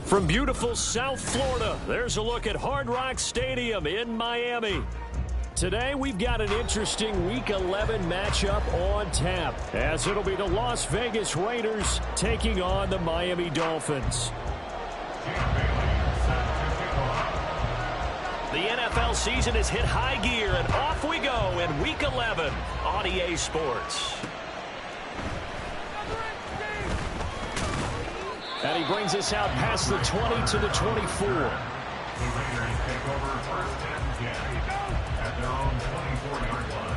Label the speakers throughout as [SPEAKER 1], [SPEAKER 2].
[SPEAKER 1] From beautiful South Florida, there's a look at Hard Rock Stadium in Miami. Today, we've got an interesting Week 11 matchup on tap, as it'll be the Las Vegas Raiders taking on the Miami Dolphins. The NFL season has hit high gear, and off we go in Week 11 on EA Sports. And he brings us out past the 20 to the 24.
[SPEAKER 2] The Raiders take over first and 10 at their own 24-yard line.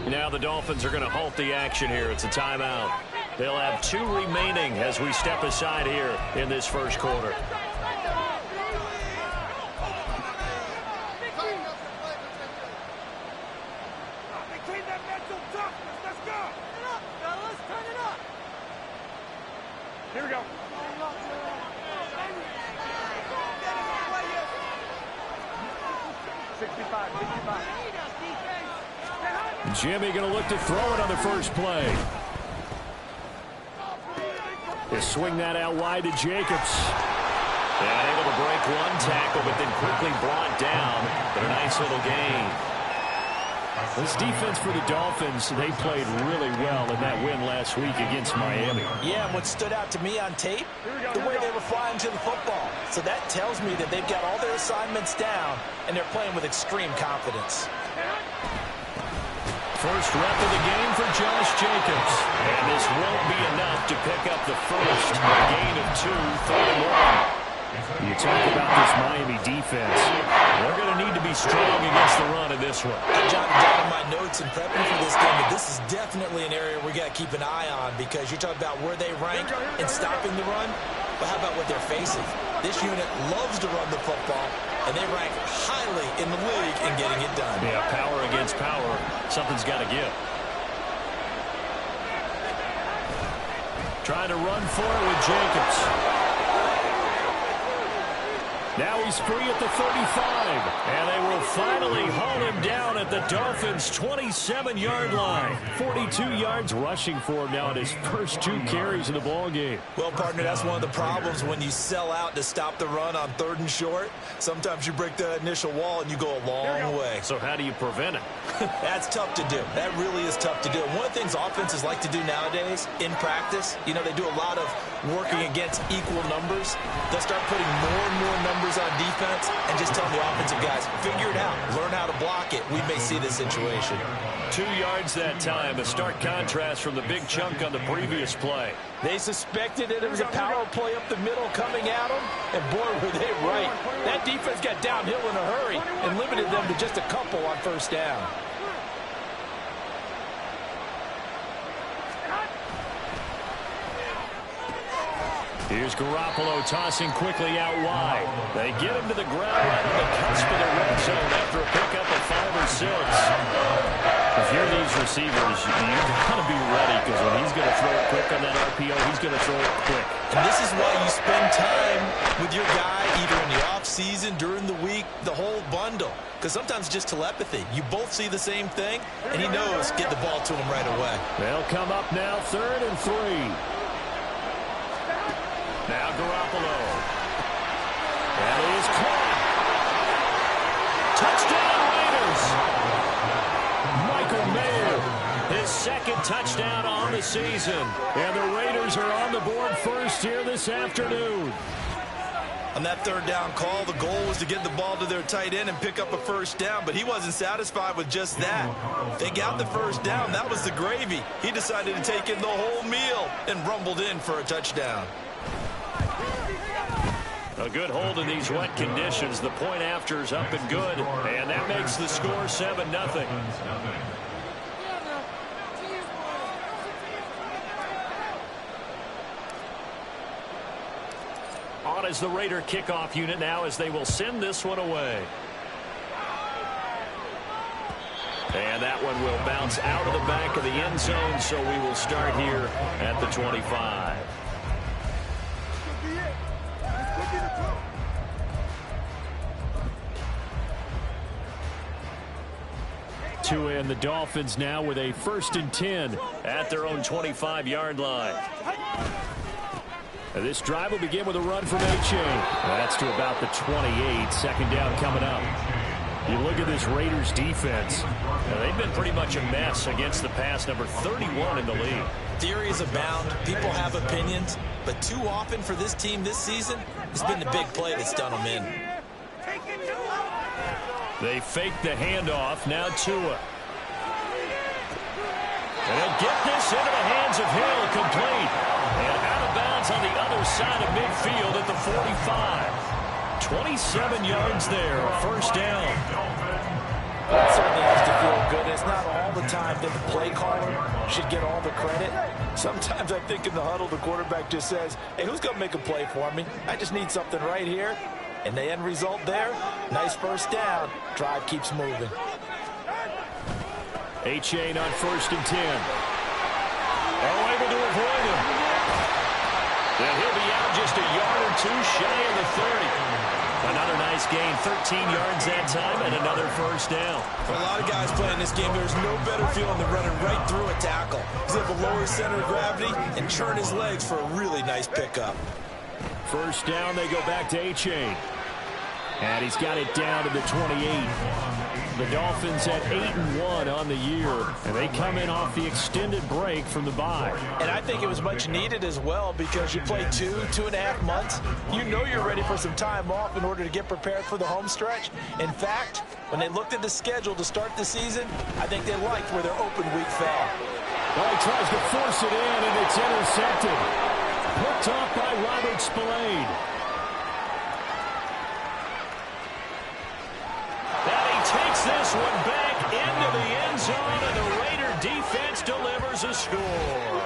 [SPEAKER 1] Now the Dolphins are going to halt the action here. It's a timeout. They'll have 2 remaining as we step aside here in this first quarter.
[SPEAKER 3] Here we go.
[SPEAKER 1] Jimmy going to look to throw it on the first play. They swing that out wide to Jacobs. And able to break one tackle, but then quickly brought down. But a nice little gain. This defense for the Dolphins, they played really well in that win last week against Miami.
[SPEAKER 4] Yeah, and what stood out to me on tape, the way they were flying to the football. So that tells me that they've got all their assignments down, and they're playing with extreme confidence.
[SPEAKER 1] First rep of the game for Josh Jacobs. And this won't be enough to pick up the first. Gain of 2, 3rd and 1. You talk about this Miami defense. They're going to need to be strong against the run in this one.
[SPEAKER 4] I jotted down my notes in prepping for this game, but this is definitely an area we got to keep an eye on because you're talking about where they rank in stopping the run. But how about what they're facing? This unit loves to run the football, and they rank highly in the league in getting it done.
[SPEAKER 1] Yeah, power against power. Something's got to give. Trying to run for it with Jacobs. Now he's free at the 35. And they will finally haul him down at the Dolphins' 27-yard line. 42 yards rushing for him now in his first 2 carries in the ballgame.
[SPEAKER 4] Well, partner, that's one of the problems when you sell out to stop the run on 3rd and short. Sometimes you break the initial wall and you go a long way.
[SPEAKER 1] So how do you prevent it?
[SPEAKER 4] That's tough to do. That really is tough to do. And one of the things offenses like to do nowadays in practice, you know, they do a lot of working against equal numbers. They'll start putting more and more numbers on defense and just telling the offensive guys, figure it out, learn how to block it. We may see this situation.
[SPEAKER 1] 2 yards that time, a stark contrast from the big chunk on the previous play.
[SPEAKER 4] They suspected it was a power play up the middle coming at them, and boy, were they right. That defense got downhill in a hurry and limited them to just a couple on first down.
[SPEAKER 1] Here's Garoppolo tossing quickly out wide. They get him to the ground right on the cusp of the red zone after a pickup of 5 or 6. If you're these receivers, you've got to be ready because when he's going to throw it quick on that RPO, he's going to throw it quick.
[SPEAKER 4] And this is why you spend time with your guy either in the offseason, during the week, the whole bundle. Because sometimes it's just telepathy. You both see the same thing, and he knows get the ball to him right away.
[SPEAKER 1] They'll come up now 3rd and 3. Now Garoppolo. That is caught. Touchdown Raiders. Michael Mayer, his 2nd touchdown on the season. And the Raiders are on the board first here this afternoon.
[SPEAKER 4] On that third down call, the goal was to get the ball to their tight end and pick up a first down, but he wasn't satisfied with just that. They got the first down. That was the gravy. He decided to take in the whole meal and rumbled in for a touchdown.
[SPEAKER 1] A good hold in these wet conditions. The point after is up and good, and that makes the score 7-0. On is the Raider kickoff unit now as they will send this one away. And that one will bounce out of the back of the end zone, so we will start here at the 25. To end the Dolphins now with a 1st and 10 at their own 25-yard line. This drive will begin with a run from H.A. That's to about the 28. Second down coming up. You look at this Raiders defense. They've been pretty much a mess against the pass, number 31 in the league.
[SPEAKER 4] Theories abound. People have opinions. But too often for this team this season, it's been the big play that's done them in.
[SPEAKER 1] They fake the handoff. Now Tua. And he'll get this into the hands of Hill, complete. And out of bounds on the other side of midfield at the 45. 27 yards there, a first down.
[SPEAKER 3] It certainly has to feel good. It's not all the time that the play caller should get all the credit. Sometimes I think in the huddle, the quarterback just says, hey, who's going to make a play for me? I just need something right here. And the end result there, nice first down. Drive keeps moving.
[SPEAKER 1] H.A. on 1st and 10. Able to avoid him. And he'll be out just a yard or two shy of the 30. Another nice gain, 13 yards that time, and another first down.
[SPEAKER 4] For a lot of guys playing this game, there's no better feeling than running right through a tackle. He's able to lower his center of gravity and churn his legs for a really nice pickup.
[SPEAKER 1] First down, they go back to H.A. And he's got it down to the 28. The Dolphins at 8-1 on the year, and they come in off the extended break from the bye.
[SPEAKER 3] And I think it was much needed as well because you play 2.5 months. You know you're ready for some time off in order to get prepared for the home stretch. In fact, when they looked at the schedule to start the season, I think they liked where their open week fell.
[SPEAKER 1] Well, he tries to force it in, and it's intercepted. Picked off by Robert Spillane. Takes this one back into the end zone, and the Raider defense delivers a score.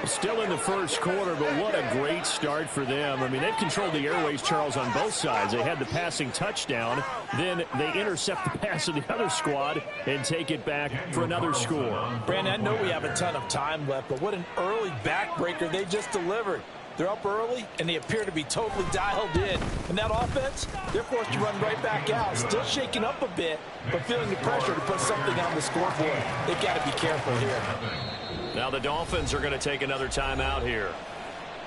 [SPEAKER 1] Still in the first quarter, but what a great start for them. I mean, they've controlled the airways, Charles, on both sides. They had the passing touchdown. Then they intercept the pass of the other squad and take it back for another score.
[SPEAKER 3] Brandon, I know we have a ton of time left, but what an early backbreaker they just delivered. They're up early, and they appear to be totally dialed in. And that offense, they're forced to run right back out. Still shaking up a bit, but feeling the pressure to put something on the scoreboard. They've got to be careful here.
[SPEAKER 1] Now the Dolphins are going to take another timeout here.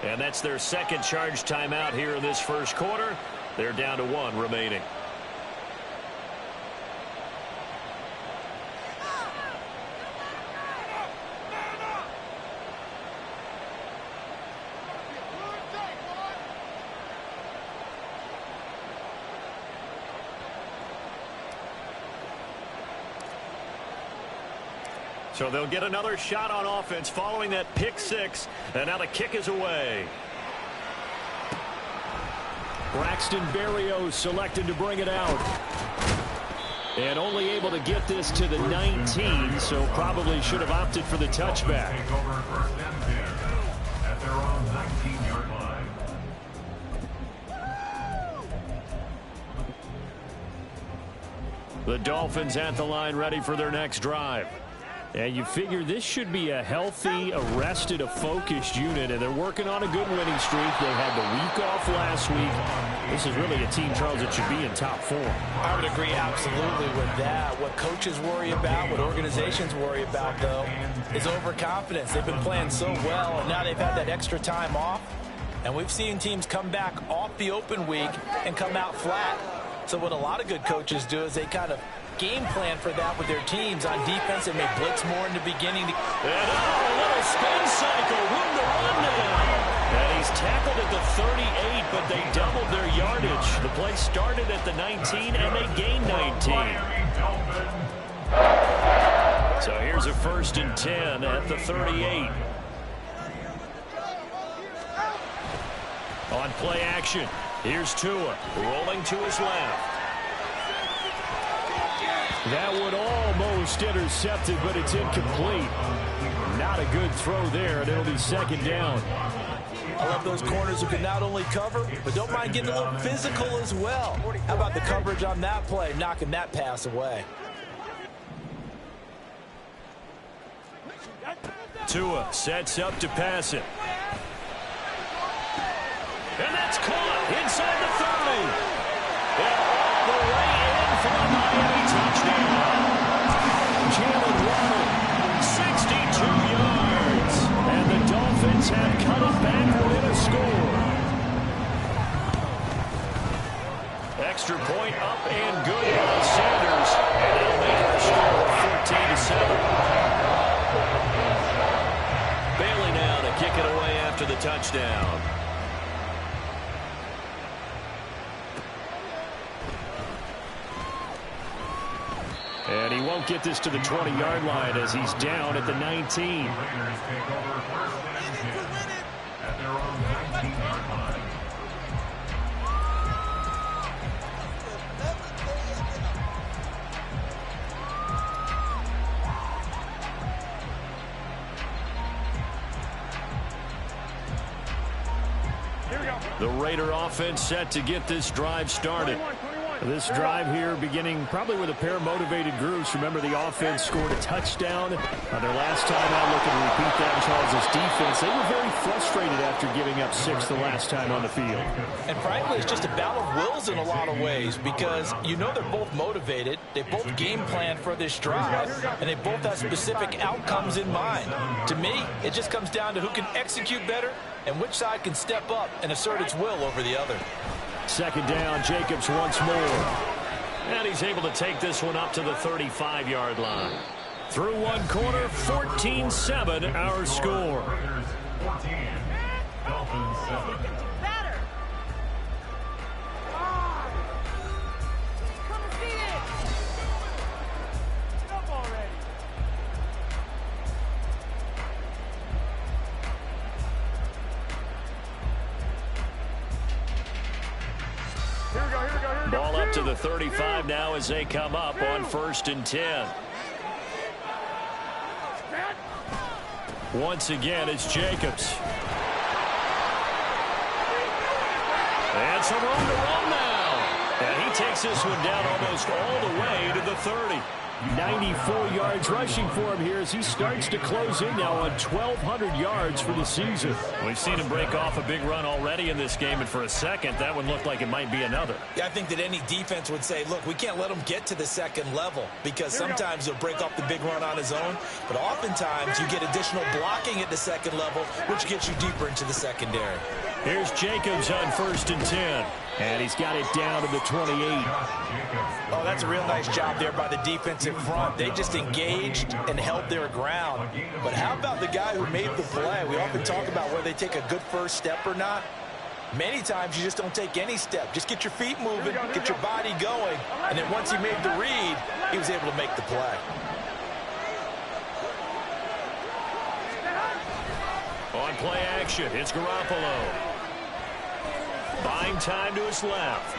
[SPEAKER 1] And that's their second charge timeout here in this first quarter. They're down to 1 remaining. So they'll get another shot on offense following that pick 6. And now the kick is away. Braxton Berrios selected to bring it out. And only able to get this to the 19, so probably should have opted for the touchback.
[SPEAKER 2] Take over 1st and 10 at their own 19-yard line.
[SPEAKER 1] The Dolphins at the line ready for their next drive. And you figure this should be a healthy, a focused unit, and they're working on a good winning streak. They had the week off last week. This is really a team, Charles, that should be in top form.
[SPEAKER 3] I would agree absolutely with that. What coaches worry about, what organizations worry about, though, is overconfidence. They've been playing so well, and now they've had that extra time off. And we've seen teams come back off the open week and come out flat. So what a lot of good coaches do is they kind of game plan for that with their teams on defense, and they blitz more in the beginning.
[SPEAKER 1] And a little spin cycle, room to run now. And he's tackled at the 38, but they doubled their yardage. The play started at the 19, and they gained 19. So here's a 1st and 10 at the 38. On play action, here's Tua rolling to his left. That one almost intercepted, but it's incomplete. Not a good throw there, and it'll be 2nd down.
[SPEAKER 3] I love those corners who can not only cover, but don't mind getting a little physical as well. How about the coverage on that play, knocking that pass away?
[SPEAKER 1] Tua sets up to pass it. And that's caught inside the 30. And all the way in for a Miami touchdown. Jalen Waddle, 62 yards. And the Dolphins have cut it back within a score. Extra point up and good by Sanders. And they'll make our score 14-7. Bailey now to kick it away after the touchdown. And he won't get this to the 20-yard line as he's down at the 19.
[SPEAKER 2] Raiders take over 1st and 10 at their own 19-yard line.
[SPEAKER 1] The Raider offense set to get this drive started. This drive here beginning probably with a pair of motivated groups. Remember, the offense scored a touchdown on their last time out. Looking to repeat that in Charles' defense. They were very frustrated after giving up 6 the last time on the field.
[SPEAKER 3] And frankly, it's just a battle of wills in a lot of ways because you know they're both motivated. They both game plan for this drive, and they both have specific outcomes in mind. To me, it just comes down to who can execute better and which side can step up and assert its will over the other.
[SPEAKER 1] 2nd down, Jacobs once more. And he's able to take this one up to the 35-yard line. Through one quarter, 14-7 our score.
[SPEAKER 2] 14, Dolphins 7.
[SPEAKER 1] Ball up to the 35 now as they come up on 1st and 10. Once again, it's Jacobs. And some room to run now. And he takes this one down almost all the way to the 30. 94 yards rushing for him here as he starts to close in now on 1,200 yards for the season. We've seen him break off a big run already in this game, and for a second, that one looked like it might be another.
[SPEAKER 4] Yeah, I think that any defense would say, look, we can't let him get to the 2nd level because sometimes he'll break off the big run on his own, but oftentimes you get additional blocking at the 2nd level, which gets you deeper into the secondary.
[SPEAKER 1] Here's Jacobs on 1st and 10. And he's got it down to the 28.
[SPEAKER 3] Oh, that's a real nice job there by the defensive front. They just engaged and held their ground. But how about the guy who made the play? We often talk about whether they take a good first step or not. Many times you just don't take any step. Just get your feet moving, get your body going, and then once he made the read, he was able to make the play.
[SPEAKER 1] On play action, it's Garoppolo. Buying time to his left.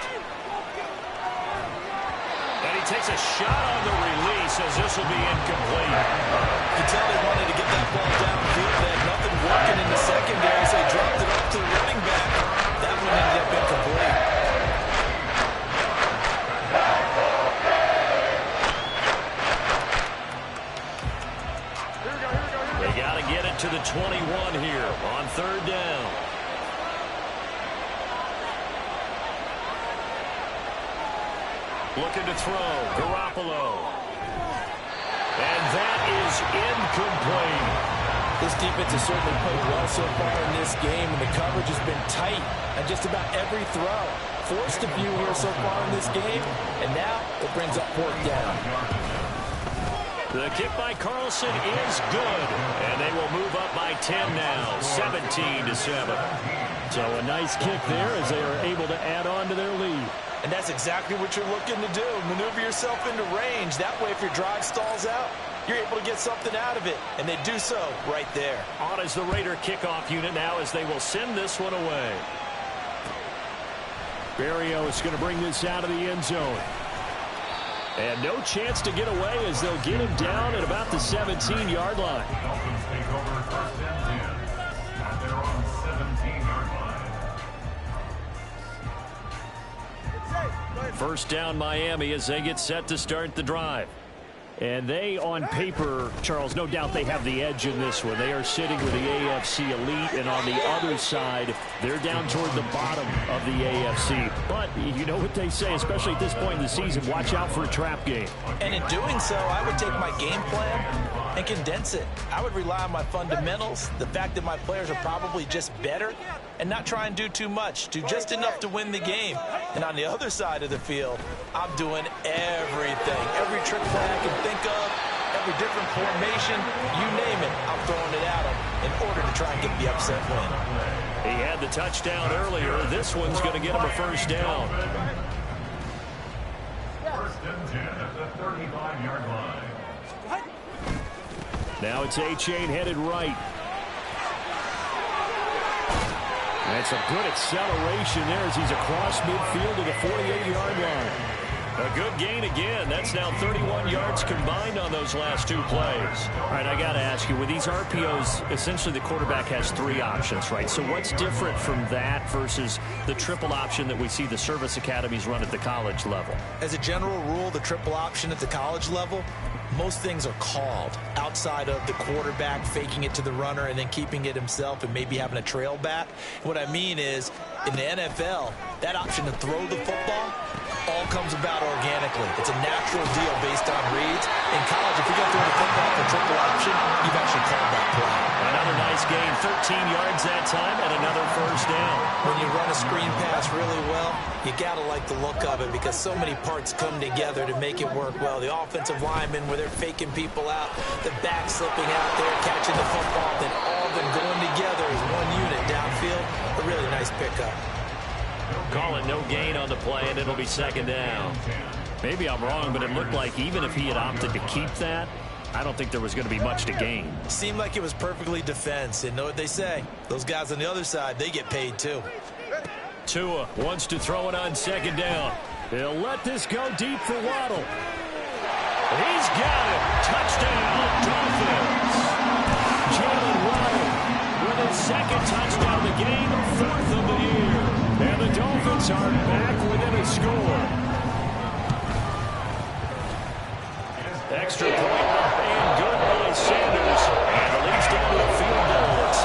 [SPEAKER 1] And he takes a shot on the release as this will be incomplete.
[SPEAKER 4] You can tell they wanted to get that ball downfield. They had nothing working in the secondary, so they dropped it up to the running back. That one ended up incomplete.
[SPEAKER 1] They got to get it to the 21 here on 3rd down. Looking to throw, Garoppolo. And that is incomplete.
[SPEAKER 3] This defense has certainly played well so far in this game, and the coverage has been tight on just about every throw. Forced a few here so far in this game, and now it brings up 4th down.
[SPEAKER 1] The kick by Carlson is good, and they will move up by 10 now, 17-7. So a nice kick there as they are able to add on to their lead.
[SPEAKER 4] And that's exactly what you're looking to do. Maneuver yourself into range. That way, if your drive stalls out, you're able to get something out of it. And they do so right there.
[SPEAKER 1] On is the Raider kickoff unit now as they will send this one away. Barrio is going to bring this out of the end zone. And no chance to get away as they'll get him down at about the 17-yard line.
[SPEAKER 2] Dolphins take over first and 10 at their own 17-yard line.
[SPEAKER 1] First down Miami as they get set to start the drive. And they, on paper, Charles, no doubt they have the edge in this one. They are sitting with the AFC elite, and on the other side, they're down toward the bottom of the AFC. But you know what they say, especially at this point in the season, watch out for a trap game.
[SPEAKER 4] And in doing so, I would take my game plan and condense it. I would rely on my fundamentals, the fact that my players are probably just better, and not try and do too much, do just enough to win the game. And on the other side of the field, I'm doing everything, every trick play I can think of, every different formation, you name it, I'm throwing it at them in order to try and get the upset win.
[SPEAKER 1] He had the touchdown earlier. This one's going to get him a first down.
[SPEAKER 2] First and 10 at the 35-yard line.
[SPEAKER 1] Now it's A-Chain headed right. That's a good acceleration there as he's across midfield to the 48-yard line. A good gain again. That's now 31 yards combined on those last two plays. All right, I got to ask you, with these RPOs, essentially the quarterback has three options, right? So what's different from that versus the triple option that we see the service academies run at the college level?
[SPEAKER 4] As a general rule, the triple option at the college level, most things are called outside of the quarterback faking it to the runner and then keeping it himself and maybe having a trail back. What I mean is, in the NFL, that option to throw the football all comes about organically. It's a natural deal based on reads. In college, if you're going to throw the football for triple option, you've actually called that play.
[SPEAKER 1] Another nice gain, 13 yards that time, and another first down.
[SPEAKER 4] When you run a screen pass really well, you got to like the look of it because so many parts come together to make it work well. The offensive linemen, where they're faking people out, the back slipping out there, catching the football, then all of them going together as one unit downfield. A really nice pickup.
[SPEAKER 1] Call it no gain on the play, and it'll be second down. Maybe I'm wrong, but it looked like even if he had opted to keep that, I don't think there was going to be much to gain.
[SPEAKER 4] Seemed like it was perfectly defense. And know what they say? Those guys on the other side, they get paid too.
[SPEAKER 1] Tua wants to throw it on second down. He'll let this go deep for Waddle. He's got it. Touchdown, Dolphins. Jalen Waddle with his second touchdown of the game, fourth of the year. And the Dolphins are back within a score. Extra point up and good by Sanders. And the lead's down to a field goal at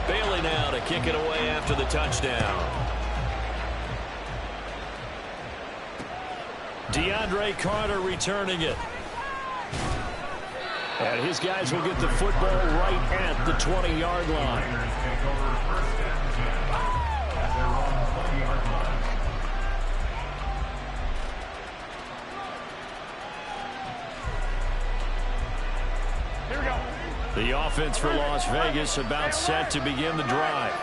[SPEAKER 1] 17-14. Bailey now to kick it away after the touchdown. DeAndre Carter returning it. And his guys will get the football right at the 20-yard line.
[SPEAKER 2] Raiders take over first and 10 at their own 20-yard line.
[SPEAKER 1] The offense for Las Vegas about set to begin the drive.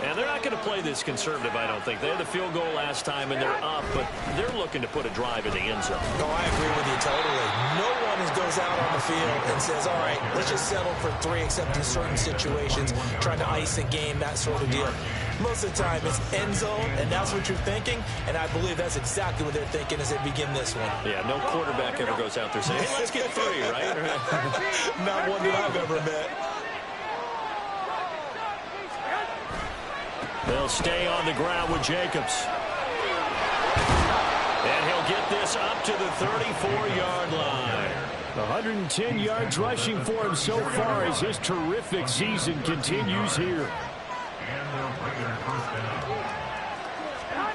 [SPEAKER 1] And they're not going to play this conservative, I don't think. They had the field goal last time, and they're up, but they're looking to put a drive in the end zone.
[SPEAKER 4] No, I agree with you totally. No one goes out on the field and says, all right, let's just settle for three, except in certain situations, trying to ice a game, that sort of deal. Most of the time, it's end zone, and that's what you're thinking, and I believe that's exactly what they're thinking as they begin this one.
[SPEAKER 1] Yeah, no quarterback ever goes out there saying, hey, let's get three, right?
[SPEAKER 4] Not one that I've ever met.
[SPEAKER 1] They'll stay on the ground with Jacobs. And he'll get this up to the 34-yard line. 110 yards rushing for him so far as his terrific season continues here.
[SPEAKER 2] And the Raiders first down.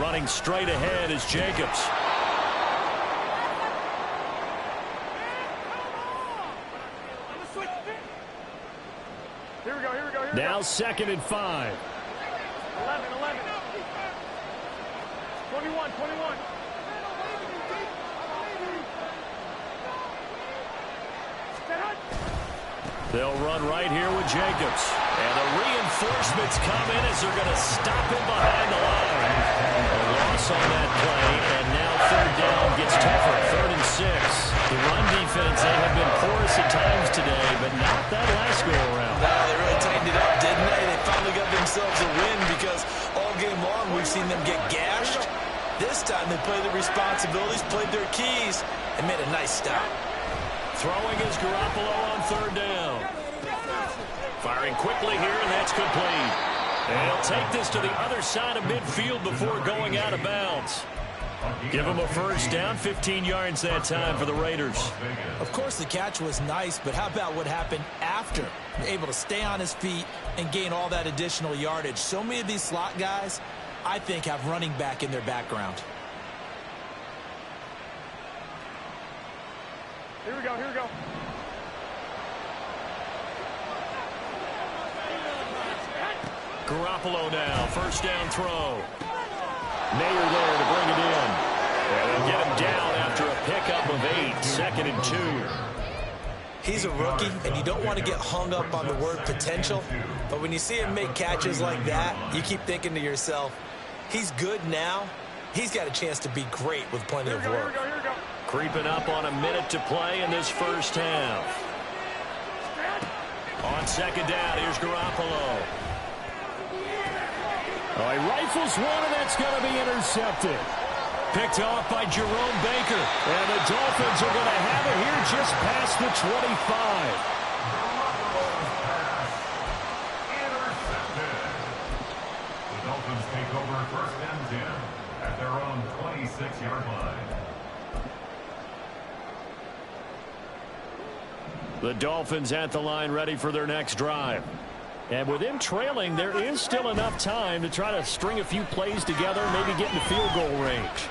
[SPEAKER 1] Running straight ahead is Jacobs. Now 2nd and 5.
[SPEAKER 5] 11. 21.
[SPEAKER 1] They'll run right here with Jacobs. And the reinforcements come in as they're going to stop him behind the line. A loss on that play, and now third down gets tougher. 3rd and 6. The run defense, they have been porous at times today, but not that last go-around.
[SPEAKER 4] No, they really tightened it up, didn't they? They finally got themselves a win because all game long we've seen them get gashed. This time they played their responsibilities, played their keys, and made a nice stop.
[SPEAKER 1] Throwing is Garoppolo on 3rd down. Firing quickly here, and that's complete. And he'll take this to the other side of midfield before going out of bounds. Give him a first down, 15 yards that time for the Raiders.
[SPEAKER 3] Of course, the catch was nice, but how about what happened after? Able to stay on his feet and gain all that additional yardage. So many of these slot guys, I think, have running back in their background.
[SPEAKER 5] Here we go, here we go.
[SPEAKER 1] Garoppolo now, first down throw. Mayer there to bring it in. And they'll get him down after a pickup of 8, 2nd and 2.
[SPEAKER 3] He's a rookie, and you don't want to get hung up on the word potential. But when you see him make catches like that, you keep thinking to yourself, he's good now. He's got a chance to be great with plenty of work.
[SPEAKER 5] Here we go.
[SPEAKER 1] Creeping up on a minute to play in this first half. On 2nd down, here's Garoppolo. Oh, he rifles one, and that's going to be intercepted. Picked off by Jerome Baker. And the Dolphins are going to have it here just past the 25.
[SPEAKER 2] Intercepted. The Dolphins take over 1st and 10 at their own 26-yard line.
[SPEAKER 1] The Dolphins at the line ready for their next drive. And with him trailing, there is still enough time to try to string a few plays together, maybe get into field goal range.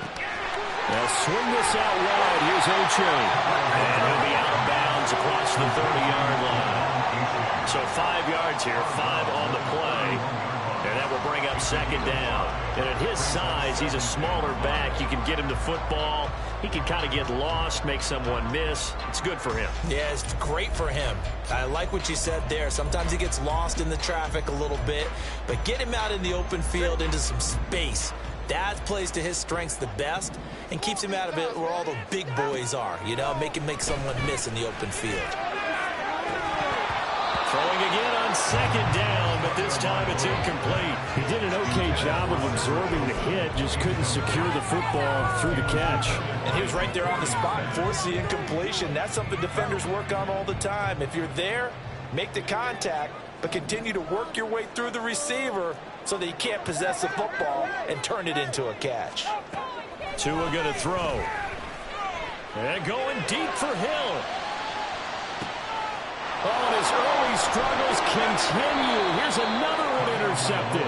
[SPEAKER 1] They'll swing this out wide. Here's Oche. And he'll be out of bounds across the 30-yard line. So 5 yards here, 5 on the play. And that will bring up 2nd down. And at his size, he's a smaller back. You can get him to football. He can kind of get lost, make someone miss. It's good for him.
[SPEAKER 3] Yeah, it's great for him. I like what you said there. Sometimes he gets lost in the traffic a little bit, but get him out in the open field into some space. That plays to his strengths the best and keeps him out of it where all the big boys are, you know, make him make someone miss in the open field.
[SPEAKER 1] Throwing again on 2nd down, but this time it's incomplete.
[SPEAKER 6] He did an okay job of absorbing the hit, just couldn't secure the football through the catch.
[SPEAKER 3] And he was right there on the spot, forced the incompletion. That's something defenders work on all the time. If you're there, make the contact, but continue to work your way through the receiver so that you can't possess the football and turn it into a catch.
[SPEAKER 1] Tua going to throw. And going deep for Hill. Oh, and his early struggles continue. Here's another one intercepted.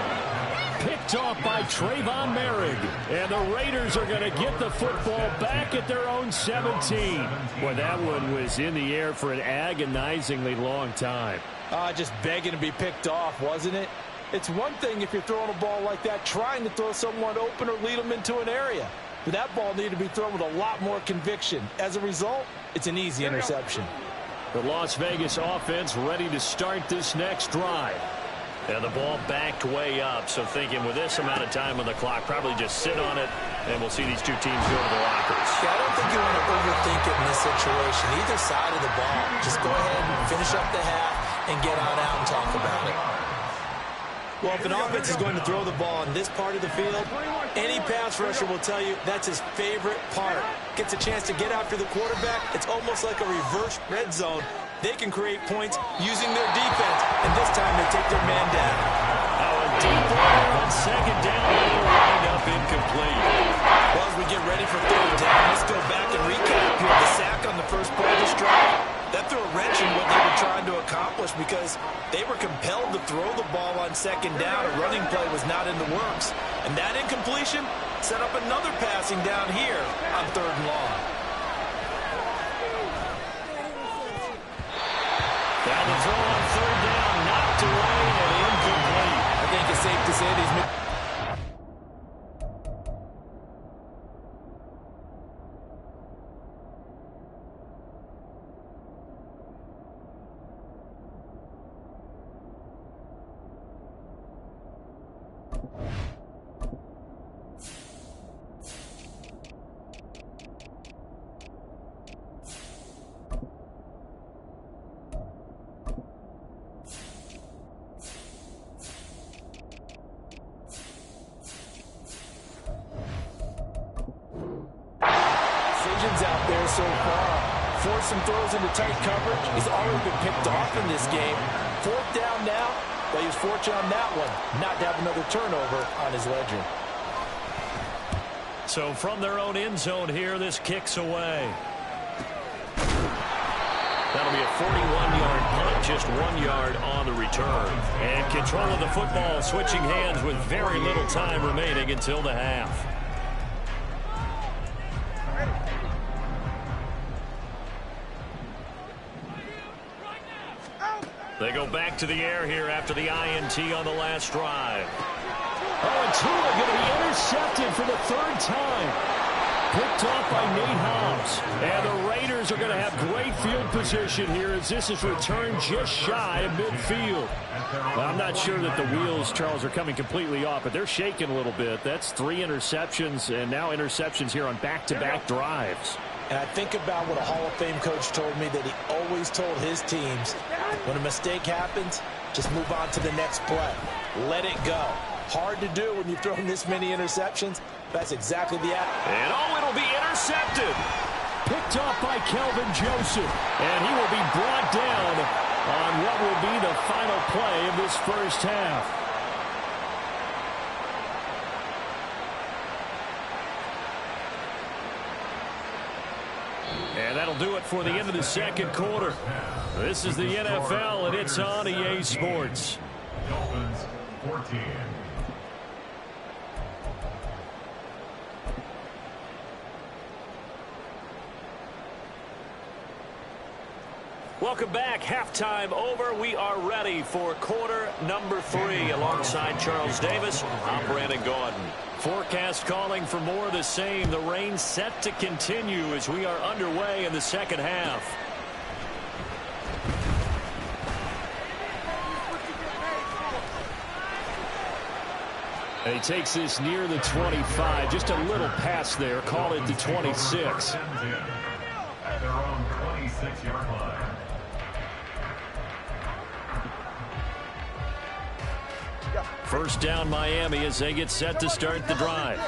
[SPEAKER 1] Picked off by Trayvon Merrick. And the Raiders are going to get the football back at their own 17.
[SPEAKER 6] Boy, that one was in the air for an agonizingly long time.
[SPEAKER 3] Just begging to be picked off, wasn't it? It's one thing if you're throwing a ball like that, trying to throw someone open or lead them into an area. But that ball needed to be thrown with a lot more conviction. As a result, it's an easy interception.
[SPEAKER 1] The Las Vegas offense ready to start this next drive. And the ball backed way up, so thinking with this amount of time on the clock, probably just sit on it, and we'll see these two teams go to the lockers.
[SPEAKER 3] Yeah, I don't think you want to overthink it in this situation. Either side of the ball. Just go ahead and finish up the half and get on out and talk about it. Well, if an offense is going to throw the ball in this part of the field, any pass rusher will tell you that's his favorite part. Gets a chance to get after the quarterback. It's almost like a reverse red zone. They can create points using their defense, and this time they take their man down.
[SPEAKER 1] Now a deep ball on 2nd down, and it'll wind up incomplete.
[SPEAKER 4] Well, as we get ready for 3rd down, let's go back and recap here. The sack on the first play of this drive, that threw a wrench in what they were trying to accomplish because they were compelled to throw the ball on 2nd down. A running play was not in the works. And that incompletion set up another passing down here on 3rd and long.
[SPEAKER 1] Down the throw on 3rd down, knocked away and incomplete.
[SPEAKER 3] I think it's safe to say these goes so far. Force some throws into tight coverage. He's already been picked off in this game. 4th down now, but he was fortunate on that one not to have another turnover on his ledger.
[SPEAKER 1] So from their own end zone here, this kicks away. That'll be a 41-yard punt, just 1 yard on the return. And control of the football switching hands with very little time remaining until the half. They go back to the air here after the INT on the last drive.
[SPEAKER 6] Oh, and Tua going to be intercepted for the 3rd time. Picked off by Nate Hobbs. And the Raiders are going to have great field position here as this is returned just shy of midfield. Well, I'm not sure that the wheels, Charles, are coming completely off, but they're shaking a little bit. That's 3 interceptions and now interceptions here on back-to-back drives.
[SPEAKER 3] And I think about what a Hall of Fame coach told me that he always told his teams, when a mistake happens, just move on to the next play. Let it go. Hard to do when you've thrown this many interceptions. That's exactly the act.
[SPEAKER 1] And it'll be intercepted.
[SPEAKER 6] Picked off by Kelvin Joseph. And he will be brought down on what will be the final play of this first half. And that'll do it for the end of the second quarter. This is the NFL, and it's on EA Sports.
[SPEAKER 2] Dolphins 14.
[SPEAKER 1] Welcome back. Halftime over. We are ready for quarter number 3. Alongside Charles Davis, I'm Brandon Gaudin. Forecast calling for more of the same. The rain set to continue as we are underway in the second half.
[SPEAKER 6] And he takes this near the 25. Just a little pass there. Call it the 26.
[SPEAKER 2] At their own 26-yard line.
[SPEAKER 1] First down Miami as they get set to start the drive.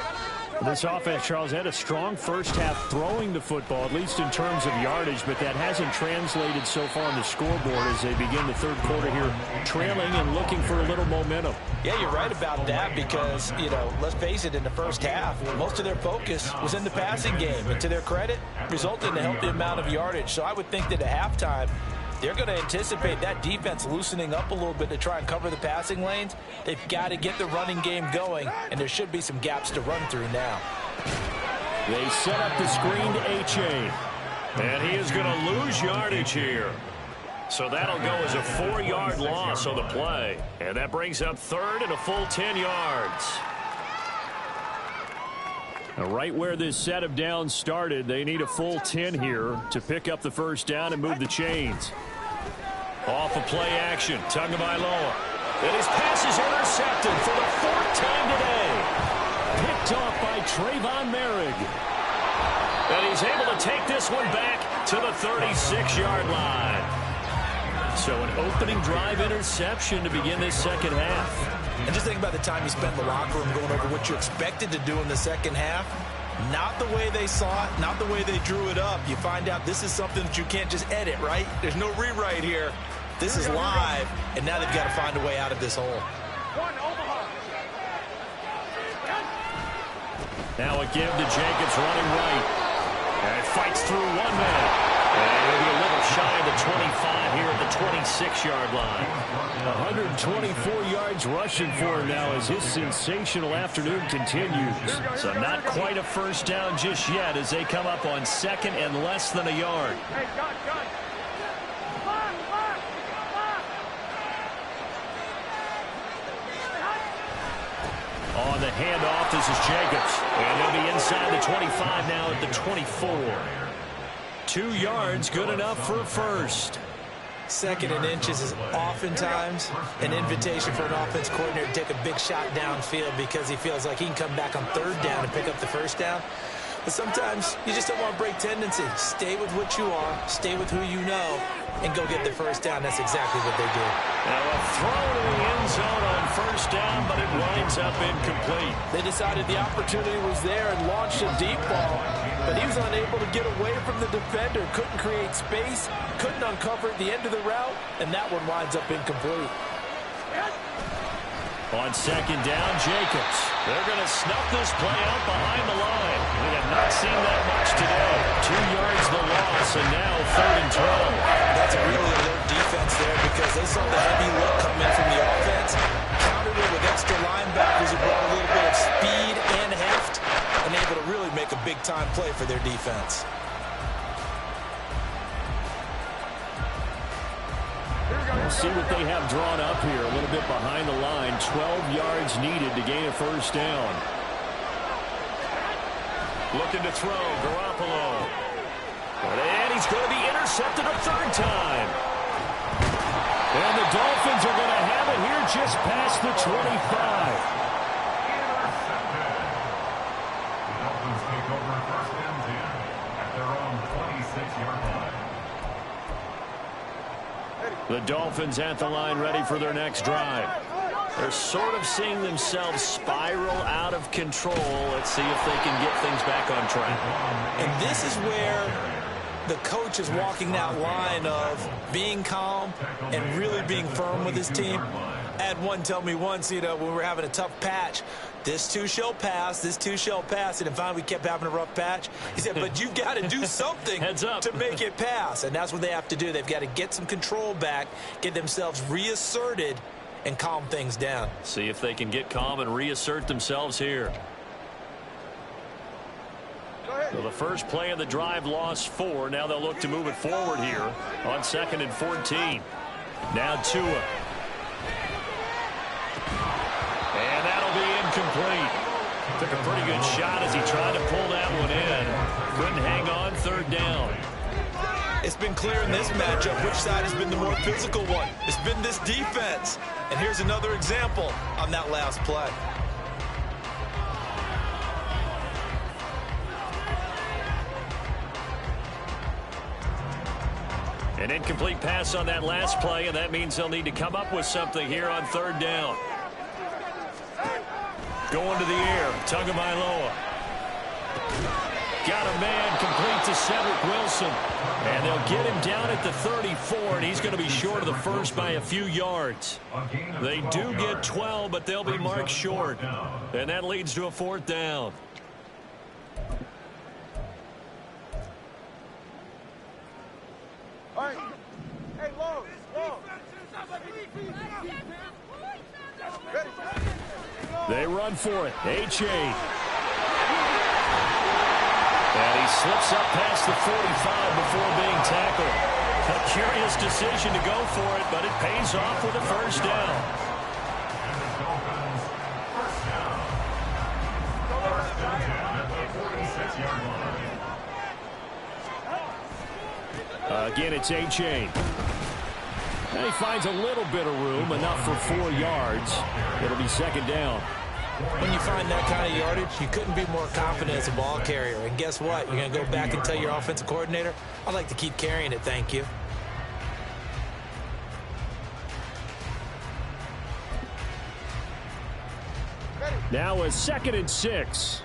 [SPEAKER 6] This offense, Charles, had a strong first half throwing the football, at least in terms of yardage, but that hasn't translated so far on the scoreboard as they begin the third quarter here, trailing and looking for a little momentum.
[SPEAKER 3] Yeah, you're right about that because, let's face it, in the first half, most of their focus was in the passing game. And to their credit, resulted in a healthy amount of yardage. So I would think that at halftime, they're going to anticipate that defense loosening up a little bit to try and cover the passing lanes. They've got to get the running game going, and there should be some gaps to run through now.
[SPEAKER 6] They set up the screen to H.A.
[SPEAKER 1] And he is going to lose yardage here. So that'll go as a 4-yard loss on the play. And that brings up third and a full 10 yards.
[SPEAKER 6] Now, right where this set of downs started, they need a full 10 here to pick up the first down and move the chains.
[SPEAKER 1] Off of play action, Tagovailoa. And his pass is intercepted for the 4th time today.
[SPEAKER 6] Picked off by Trayvon Merrick.
[SPEAKER 1] And he's able to take this one back to the 36-yard line. So an opening drive interception to begin this second half.
[SPEAKER 3] And just think about the time you spent in the locker room going over what you expected to do in the second half. Not the way they saw it, not the way they drew it up. You find out this is something that you can't just edit, right? There's no rewrite here. This is live, and now they've got to find a way out of this hole.
[SPEAKER 1] Now a give to Jacobs running right. And fights through 1 man. And he'll be a little shy of the 25 here at the 26-yard line.
[SPEAKER 6] 124 yards rushing for him now as his sensational afternoon continues.
[SPEAKER 1] So not quite a first down just yet as they come up on second and less than a yard. On the handoff, this is Jacobs. And he'll be inside the 25 now at the 24. 2 yards, good enough for a first.
[SPEAKER 3] Second and inches is oftentimes an invitation for an offense coordinator to take a big shot downfield because he feels like he can come back on third down and pick up the first down.
[SPEAKER 4] Sometimes you just don't want to break tendency. Stay with what you are, stay with who you know, and go get the first down. That's exactly what they did.
[SPEAKER 1] Now a throw to the end zone on first down, but it winds up incomplete.
[SPEAKER 3] They decided the opportunity was there and launched a deep ball, but he was unable to get away from the defender, couldn't create space, couldn't uncover at the end of the route, and that one winds up incomplete.
[SPEAKER 1] On second down, Jacobs. They're going to snuff this play out behind the line. We have not seen that much today. 2 yards the loss, and now 3rd and 12.
[SPEAKER 4] That's a really alert defense there because they saw the heavy look come in from the offense, countered it with extra linebackers who brought a little bit of speed and heft, and able to really make a big-time play for their defense.
[SPEAKER 1] We'll see what they have drawn up here. A little bit behind the line. 12 yards needed to gain a first down. Looking to throw. Garoppolo. And he's going to be intercepted a 3rd time. And the Dolphins are going to have it here just past the 25.
[SPEAKER 2] The Dolphins take over 1st and 10 at their own 26-yard line.
[SPEAKER 1] The Dolphins at the line, ready for their next drive. They're sort of seeing themselves spiral out of control. Let's see if they can get things back on track.
[SPEAKER 4] And this is where the coach is walking that line of being calm and really being firm with his team. I had one tell me once, when we were having a tough patch, this too shall pass, this too shall pass. And finally, we kept having a rough patch. He said, but you've got to do something to make it pass. And that's what they have to do. They've got to get some control back, get themselves reasserted, and calm things down.
[SPEAKER 1] See if they can get calm and reassert themselves here. So the first play of the drive lost 4. Now they'll look to move it forward here on 2nd and 14. Now Tua. And that'll be incomplete. Took a pretty good shot as he tried to pull that one in. Couldn't hang on, 3rd down.
[SPEAKER 4] It's been clear in this matchup which side has been the more physical one. It's been this defense. And here's another example on that last play.
[SPEAKER 1] An incomplete pass on that last play, and that means they'll need to come up with something here on 3rd down. Going to the air, Tagovailoa. Got a man complete to Cedric Wilson. And they'll get him down at the 34, and he's going to be short of the first by a few yards. They do get 12, but they'll be marked short. And that leads to a 4th down.
[SPEAKER 5] All right. Hey, low.
[SPEAKER 1] They run for it. H.A. And he slips up past the 45 before being tackled. A curious decision to go for it, but it pays off with a first down. Again, it's H.A. And he finds a little bit of room, enough for 4 yards. It'll be 2nd down.
[SPEAKER 4] When you find that kind of yardage, you couldn't be more confident as a ball carrier. And guess what? You're going to go back and tell your offensive coordinator, I'd like to keep carrying it, thank you.
[SPEAKER 1] Now a 2nd and 6.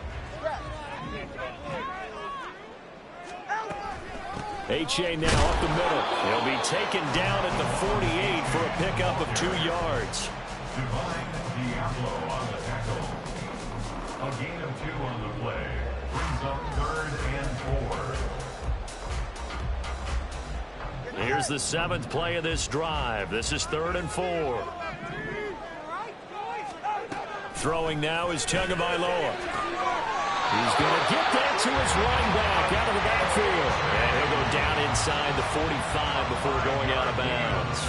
[SPEAKER 1] H.A. now up the middle. He'll be taken down at the 48 for a pickup of 2 yards.
[SPEAKER 2] Diablo on the tackle. A gain of 2 on the play. Brings up 3rd and 4.
[SPEAKER 1] Here's the 7th play of this drive. This is 3rd and 4. Throwing now is Tagovailoa. He's going to get that to his running back out of the backfield. And he'll go down inside the 45 before going out of bounds.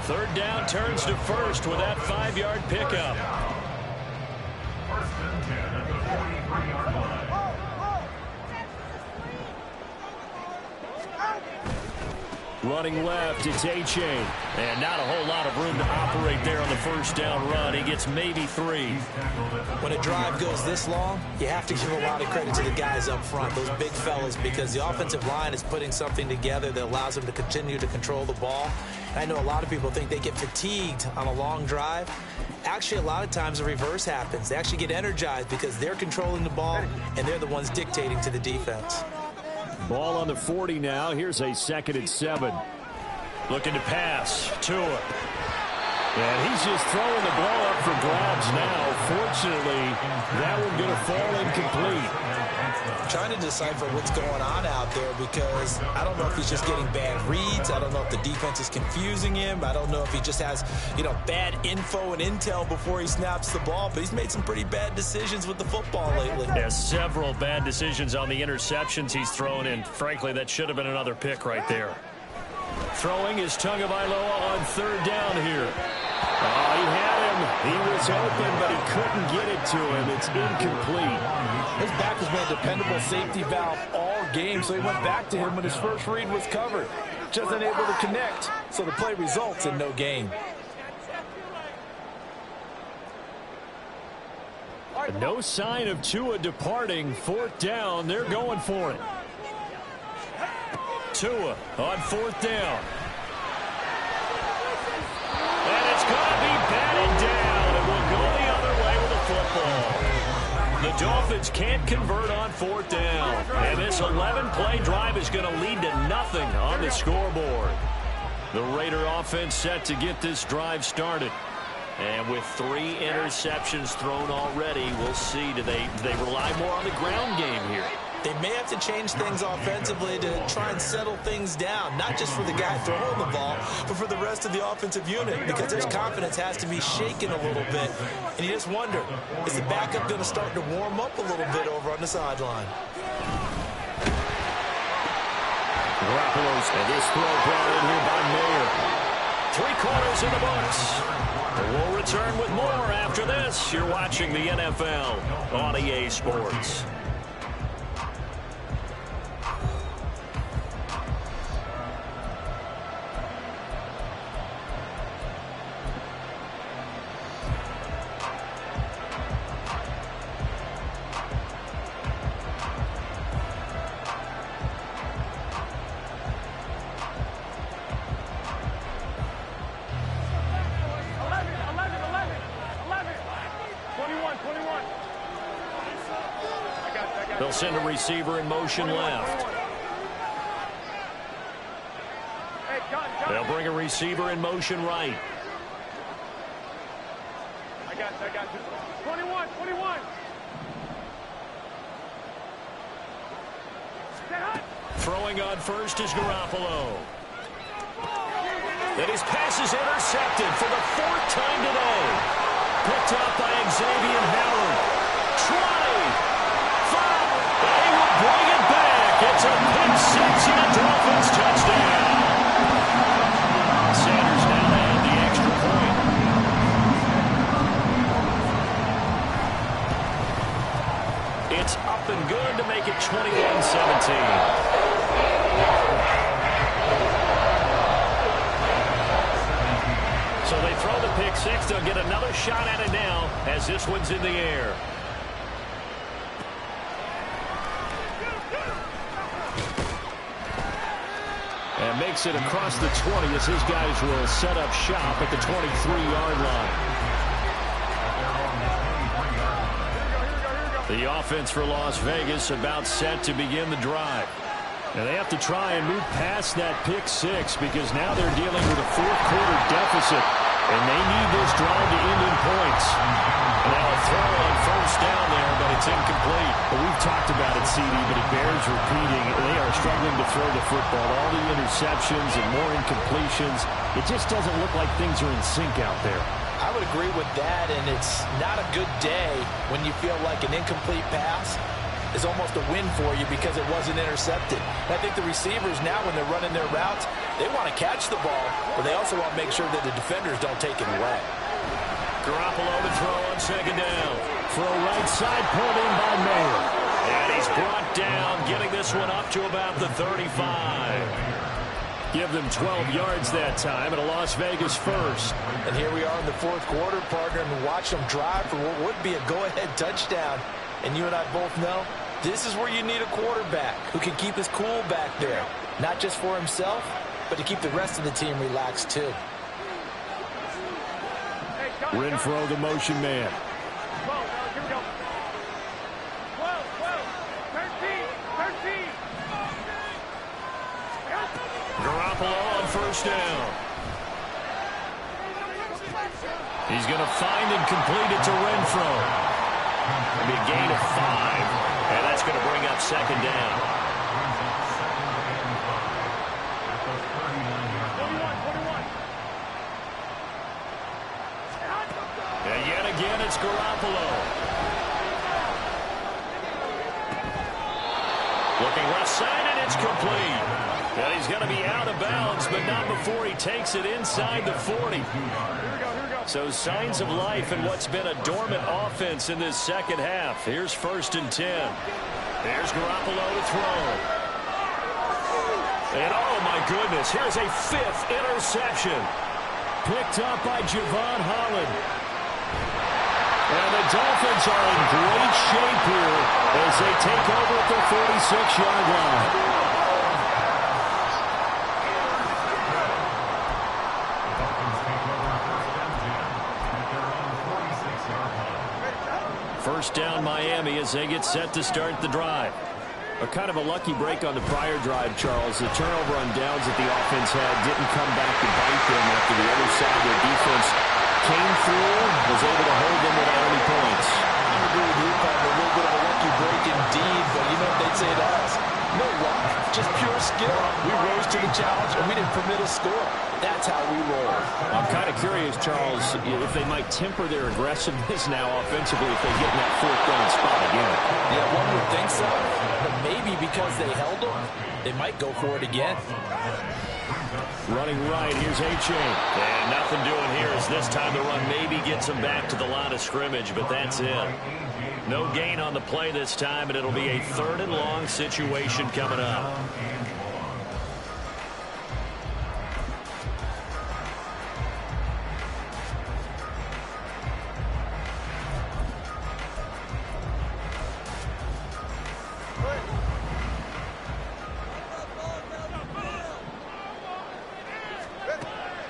[SPEAKER 1] 3rd down turns to 1st with that 5-yard pickup.
[SPEAKER 2] 1st and 10 at the 43-yard line.
[SPEAKER 6] Running left, it's A-Chain.
[SPEAKER 1] And not a whole lot of room to operate there on the first down run. He gets maybe 3.
[SPEAKER 4] When a drive goes this long, you have to give a lot of credit to the guys up front, those big fellas, because the offensive line is putting something together that allows them to continue to control the ball. And I know a lot of people think they get fatigued on a long drive. Actually, a lot of times the reverse happens. They actually get energized because they're controlling the ball, and they're the ones dictating to the defense.
[SPEAKER 6] Ball on the 40 now. Here's a 2nd and 7.
[SPEAKER 1] Looking to pass. Tua.
[SPEAKER 6] And he's just throwing the ball up for grabs now. Fortunately, that one going to fall incomplete.
[SPEAKER 4] I'm trying to decipher what's going on out there because I don't know if he's just getting bad reads. I don't know if the defense is confusing him. I don't know if he just has, bad info and intel before he snaps the ball. But he's made some pretty bad decisions with the football lately.
[SPEAKER 1] Yeah, several bad decisions on the interceptions he's thrown in. Frankly, that should have been another pick right there.
[SPEAKER 6] Throwing is Tagovailoa on 3rd down here. Oh, he had him. He was open, but he couldn't get it to him. It's incomplete.
[SPEAKER 3] His back has been a dependable safety valve all game, so he went back to him when his first read was covered. Just unable to connect, so the play results in no gain.
[SPEAKER 6] No sign of Tua departing. 4th down. They're going for it.
[SPEAKER 1] Tua on 4th down. And it's going to be batted down. It will go the other way with the football. The Dolphins can't convert on 4th down. And this 11-play drive is going to lead to nothing on the scoreboard. The Raider offense set to get this drive started. And with 3 interceptions thrown already, we'll see. Do they rely more on the ground game here?
[SPEAKER 4] They may have to change things offensively to try and settle things down, not just for the guy throwing the ball, but for the rest of the offensive unit, because their confidence has to be shaken a little bit. And you just wonder, is the backup going to start to warm up a little bit over on the sideline?
[SPEAKER 6] Garoppolo's and this throw brought in here by Mayer.
[SPEAKER 1] 3 quarters in the books. We'll return with more after this. You're watching the NFL on EA Sports. They'll send a receiver in motion left. They'll bring a receiver in motion right.
[SPEAKER 5] I got you. 21.
[SPEAKER 1] Throwing on first is Garoppolo. And his pass is intercepted for the 4th time today. Picked up by Xavier Howard. They will bring it back. It's a pick 6 and a Dolphins touchdown. Sanders now had the extra point. It's up and good to make it 21-17. So they throw the pick 6. They'll get another shot at it now as this one's in the air.
[SPEAKER 6] And makes it across the 20 as his guys will set up shop at the 23-yard line. The offense for Las Vegas about set to begin the drive. And they have to try and move past that pick 6 because now they're dealing with a 4th-quarter deficit. And they need this drive to end in points. Now a throw on first down there, but it's incomplete. Well, we've talked about it, CD, but it bears repeating. They are struggling to throw the football. All the interceptions and more incompletions. It just doesn't look like things are in sync out there.
[SPEAKER 3] I would agree with that, and it's not a good day when you feel like an incomplete pass is almost a win for you because it wasn't intercepted. And I think the receivers now, when they're running their routes, they want to catch the ball, but they also want to make sure that the defenders don't take it away.
[SPEAKER 1] Garoppolo to throw on 2nd down.
[SPEAKER 6] Throw right side, pulled in by Mayer.
[SPEAKER 1] And he's brought down, getting this one up to about the 35.
[SPEAKER 6] Give them 12 yards that time and a Las Vegas first.
[SPEAKER 3] And here we are in the fourth quarter, partner, and watch them drive for what would be a go-ahead touchdown. And you and I both know this is where you need a quarterback who can keep his cool back there. Not just for himself, but to keep the rest of the team relaxed too.
[SPEAKER 6] Renfro, the motion man.
[SPEAKER 5] 12, here we go. 12, 13, 13.
[SPEAKER 1] Garoppolo on first down. He's going to find and complete it to Renfro. It'll be a gain of 5, and that's going to bring up second down.
[SPEAKER 5] 21.
[SPEAKER 1] And yet again, it's Garoppolo. Looking left side, and it's complete. And he's going to be out of bounds, but not before he takes it inside the 40. So signs of life in what's been a dormant offense in this second half. Here's 1st and 10. There's Garoppolo to throw. And oh my goodness, here's a 5th interception.
[SPEAKER 6] Picked up by Javon Holland. And the Dolphins are in great shape here as they take over at the 46-yard line.
[SPEAKER 1] First down Miami as they get set to start the drive.
[SPEAKER 6] A kind of a lucky break on the prior drive, Charles. The turnover on downs that the offense had didn't come back to bite them after the other side of their defense came through, was able to hold them without any points.
[SPEAKER 3] I agree with you, partner. A little bit of a lucky break indeed, but you know what they'd say to us? No luck, just pure skill. We rose to the challenge, and we didn't permit a score. That's how we roll.
[SPEAKER 6] I'm kind of curious, Charles, if they might temper their aggressiveness now offensively if they get in that 4th down spot again.
[SPEAKER 3] Yeah, one would think so, but maybe because they held them, they might go for it again.
[SPEAKER 6] Running right, here's H.A.
[SPEAKER 1] And nothing doing here as this time the run maybe gets him back to the line of scrimmage, but that's it. No gain on the play this time, and it'll be a 3rd and long situation coming up.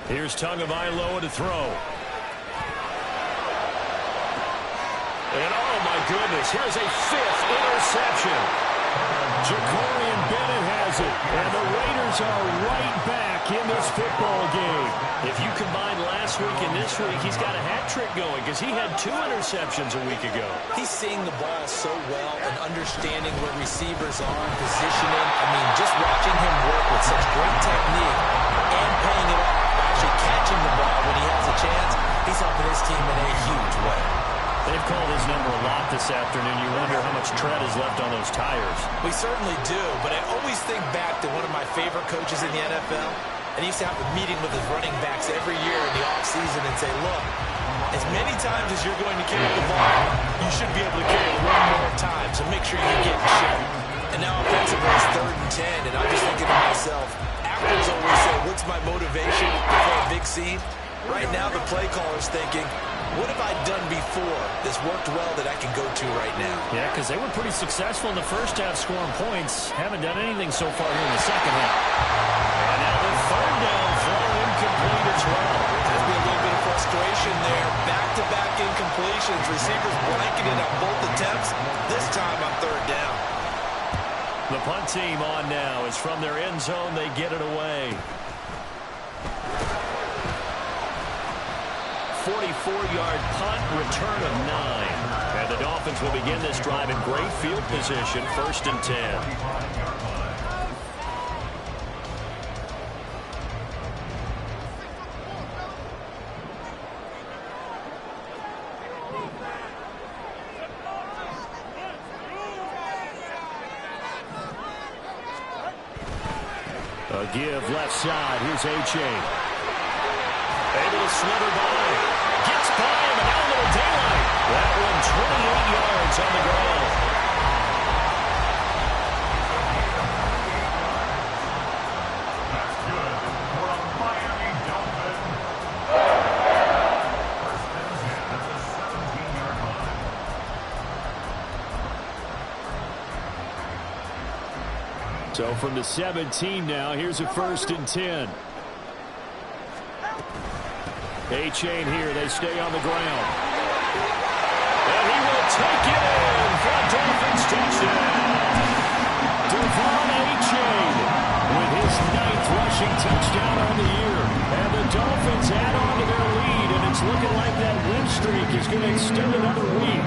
[SPEAKER 1] Here's Tagovailoa to throw. And oh my goodness, here's a 5th interception.
[SPEAKER 6] Jacorian Bennett has it, and the Raiders are right back in this football game.
[SPEAKER 1] If you combine last week and this week, he's got a hat trick going because he had 2 interceptions a week ago.
[SPEAKER 3] He's seeing the ball so well and understanding where receivers are, positioning. I mean, just watching him work with such great technique and paying it off, actually catching the ball when he has a chance, he's helping his team in a huge way.
[SPEAKER 1] They've called his number a lot this afternoon. You wonder how much tread is left on those tires.
[SPEAKER 3] We certainly do, but I always think back to one of my favorite coaches in the NFL, and he used to have a meeting with his running backs every year in the offseason and say, look, as many times as you're going to carry the ball, you should be able to carry it 1 more time, so make sure you get in shape. And now offensively it's 3rd and 10, and I'm just thinking to myself, actors always say, what's my motivation to play a big scene? Right now the play caller's thinking, what have I done before that's worked well that I can go to right now?
[SPEAKER 1] Yeah, because they were pretty successful in the first half scoring points. Haven't done anything so far here in the second half. And now the 3rd down throw incomplete as well.
[SPEAKER 3] There's been a little bit of frustration there. Back-to-back incompletions. Receivers blanketed on both attempts. This time on 3rd down.
[SPEAKER 1] The punt team on now. As from their end zone, they get it away. 44-yard punt, return of 9. And the Dolphins will begin this drive in great field position, 1st and 10. A give left side. Here's H.A. Able to slither by. Gets by him, and now a little daylight. That one 28 yards on the ground.
[SPEAKER 2] That's good.
[SPEAKER 6] So from the 17 now, here's a 1st and 10. A-chain here. They stay on the ground. And he will take it in for a Dolphins touchdown. Devon A-chain with his 9th rushing touchdown on the year. And the Dolphins add on to their lead, and it's looking like that win streak is going to extend another week.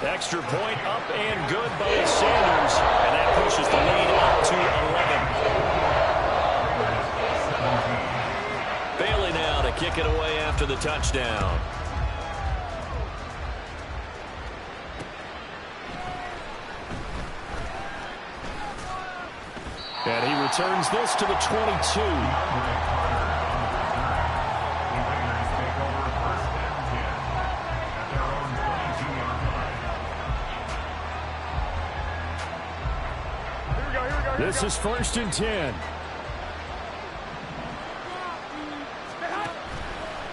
[SPEAKER 6] Extra point up and good by Sanders, and that pushes the lead up to 11. Bailey now to kick it away after the touchdown. And he returns this to the 22. This is 1st and 10.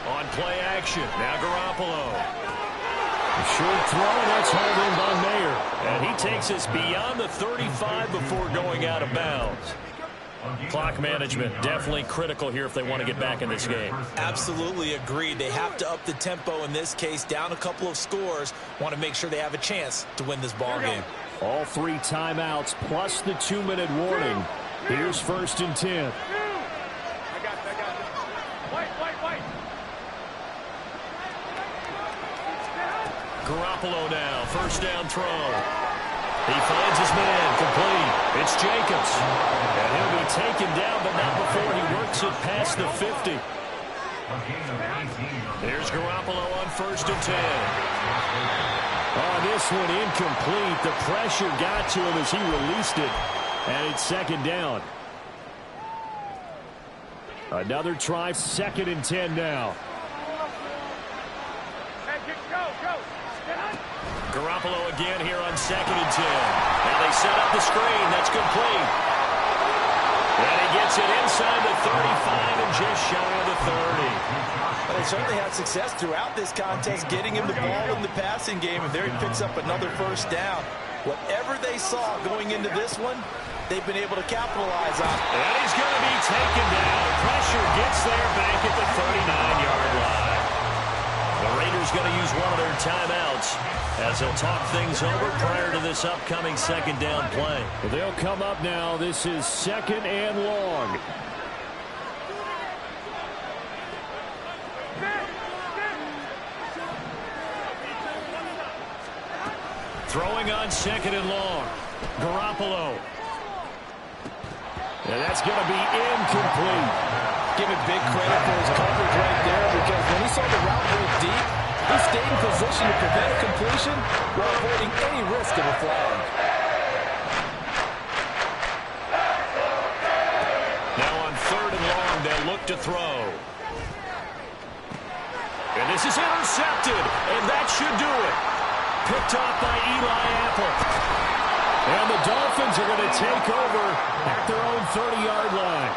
[SPEAKER 6] On play action. Now Garoppolo. A short throw, and that's hauled in by Mayer. And he takes us beyond the 35 before going out of bounds. Clock management definitely critical here if they want to get back in this game.
[SPEAKER 4] Absolutely agreed. They have to up the tempo in this case, down a couple of scores. Want to make sure they have a chance to win this ball game.
[SPEAKER 6] All 3 timeouts plus the 2-minute warning. Here's 1st and 10.
[SPEAKER 5] I got it. White.
[SPEAKER 1] Garoppolo now, 1st down throw. He finds his man, complete. It's Jacobs. And he'll be taken down, but not before he works it past the 50. There's Garoppolo on 1st and 10. Oh, this one incomplete. The pressure got to him as he released it. And it's 2nd down. Another try, 2nd and 10 now.
[SPEAKER 5] Go.
[SPEAKER 1] Garoppolo again here on 2nd and 10. Now they set up the screen. That's complete. And he gets it inside the 35 and just shy of the 30.
[SPEAKER 4] Well, they certainly had success throughout this contest getting him the ball in the passing game, and there he picks up another 1st down. Whatever they saw going into this one, they've been able to capitalize on.
[SPEAKER 1] And he's going to be taken down. Pressure gets there back at the 39-yard line. The Raiders going to use one of their timeouts as they'll talk things over prior to this upcoming 2nd down play.
[SPEAKER 6] Well, they'll come up now. This is 2nd and long.
[SPEAKER 1] Throwing on 2nd and long. Garoppolo.
[SPEAKER 6] And that's going to be incomplete.
[SPEAKER 3] Give it big credit for his coverage right there, because when he saw the route break deep, he stayed in position to prevent a completion while avoiding any risk of a flag.
[SPEAKER 1] Now on 3rd and long, they'll look to throw. And this is intercepted, and that should do it. Picked off by Eli Apple.
[SPEAKER 6] And the Dolphins are going to take over at their own 30-yard line.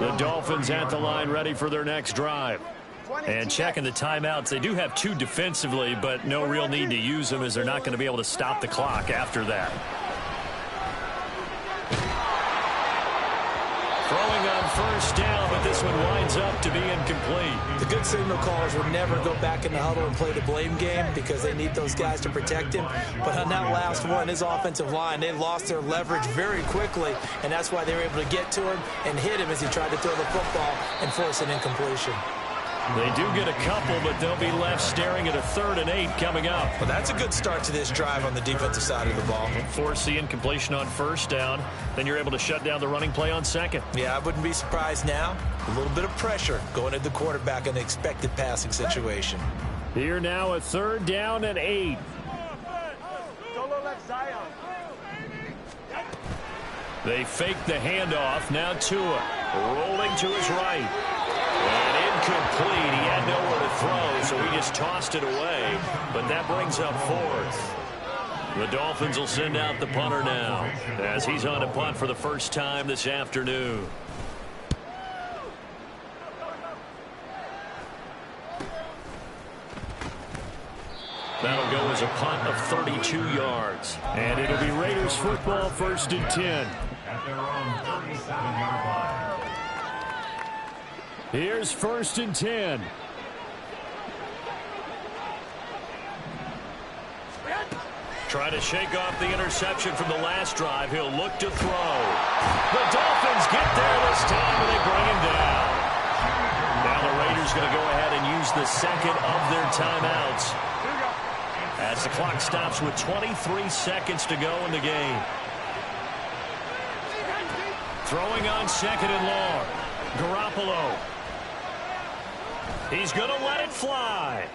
[SPEAKER 1] The Dolphins at the line ready for their next drive. And checking the timeouts, they do have 2 defensively, but no real need to use them as they're not going to be able to stop the clock after that. Throwing on 1st down, but this one winds up to be incomplete.
[SPEAKER 4] The good signal callers will never go back in the huddle and play the blame game because they need those guys to protect him. But on that last one, his offensive line, they lost their leverage very quickly, and that's why they were able to get to him and hit him as he tried to throw the football and force an incompletion.
[SPEAKER 1] They do get a couple, but they'll be left staring at a 3rd and 8 coming up.
[SPEAKER 4] Well, that's a good start to this drive on the defensive side of the ball.
[SPEAKER 1] Force the incompletion on 1st down. Then you're able to shut down the running play on 2nd.
[SPEAKER 4] Yeah, I wouldn't be surprised now. A little bit of pressure going at the quarterback in the expected passing situation.
[SPEAKER 6] Here now, a 3rd down and 8.
[SPEAKER 5] Solo left Zion.
[SPEAKER 1] They fake the handoff. Now Tua rolling to his right. And incomplete. He had nowhere to throw, so he just tossed it away. But that brings up 4th. The Dolphins will send out the punter now as he's on to punt for the first time this afternoon. That'll go as a punt of 32 yards.
[SPEAKER 6] And it'll be Raiders football, 1st and 10.
[SPEAKER 2] At their own 37-yard line.
[SPEAKER 6] Here's 1st and 10.
[SPEAKER 1] Trying to shake off the interception from the last drive. He'll look to throw. The Dolphins get there this time, and they bring him down. Now the Raiders going to go ahead and use the second of their timeouts as the clock stops with 23 seconds to go in the game. Throwing on 2nd and long. Garoppolo. He's going to let it fly.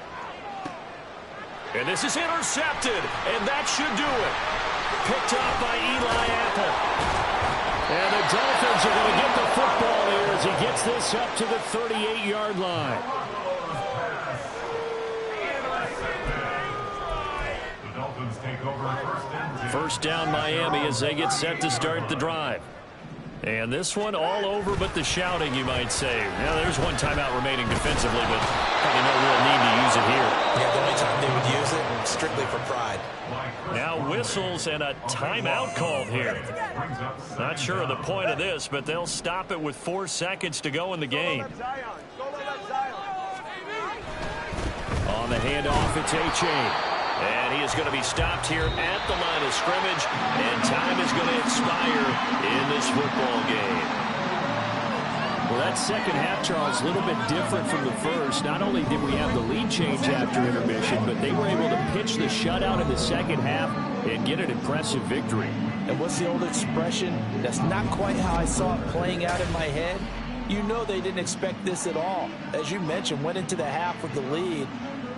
[SPEAKER 1] And this is intercepted, and that should do it. Picked off by Eli Apple.
[SPEAKER 6] And the Dolphins are going to get the football here as he gets this up to the 38-yard line.
[SPEAKER 2] The Dolphins take over 1st and 10.
[SPEAKER 1] First down Miami as they get set to start the drive. And this one all over but the shouting, you might say. Now, there's one timeout remaining defensively, but probably no real need to use it here.
[SPEAKER 4] Yeah, the only time they would use it, strictly for pride.
[SPEAKER 1] Now whistles and a timeout called here. Not sure of the point of this, but they'll stop it with 4 seconds to go in the game. On the handoff, it's H.A. And he is going to be stopped here at the line of scrimmage, and time is going to expire in this football game.
[SPEAKER 6] Well, that second half, Charles, a little bit different from the first. Not only did we have the lead change after intermission, but they were able to pitch the shutout in the second half and get an impressive victory.
[SPEAKER 3] And what's the old expression? That's not quite how I saw it playing out in my head. You know they didn't expect this at all. As you mentioned, went into the half with the lead.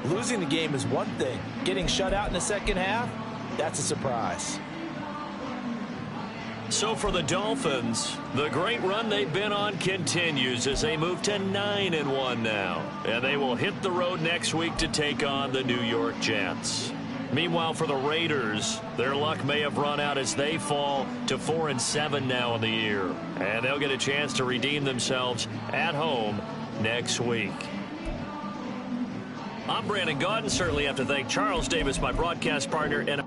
[SPEAKER 3] Losing the game is one thing. Getting shut out in the second half, that's a surprise.
[SPEAKER 1] So for the Dolphins, the great run they've been on continues as they move to 9-1 now. And they will hit the road next week to take on the New York Jets. Meanwhile, for the Raiders, their luck may have run out as they fall to 4-7 now in the year. And they'll get a chance to redeem themselves at home next week. I'm Brandon Gaudin. Certainly have to thank Charles Davis, my broadcast partner, and